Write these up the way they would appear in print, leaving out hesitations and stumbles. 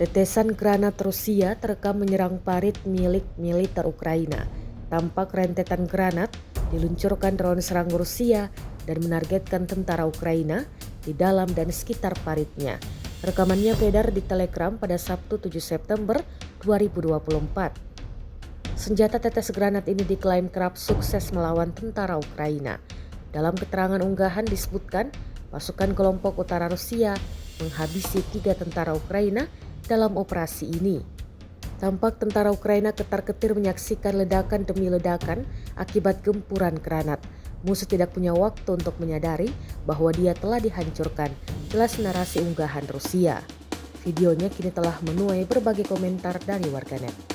Tetesan granat Rusia terekam menyerang parit milik militer Ukraina. Tampak rentetan granat diluncurkan drone serang Rusia dan menargetkan tentara Ukraina di dalam dan sekitar paritnya. Rekamannya beredar di Telegram pada Sabtu 7 September 2024. Senjata tetes granat ini diklaim kerap sukses melawan tentara Ukraina. Dalam keterangan unggahan disebutkan, pasukan kelompok utara Rusia menghabisi 3 tentara Ukraina dalam operasi ini. Tampak tentara Ukraina ketar-ketir menyaksikan ledakan demi ledakan akibat gempuran granat. Musuh tidak punya waktu untuk menyadari bahwa dia telah dihancurkan, jelas narasi unggahan Rusia. Videonya kini telah menuai berbagai komentar dari warganet.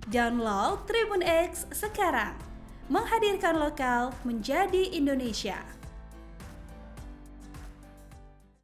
Download Tribun X sekarang, menghadirkan lokal menjadi Indonesia.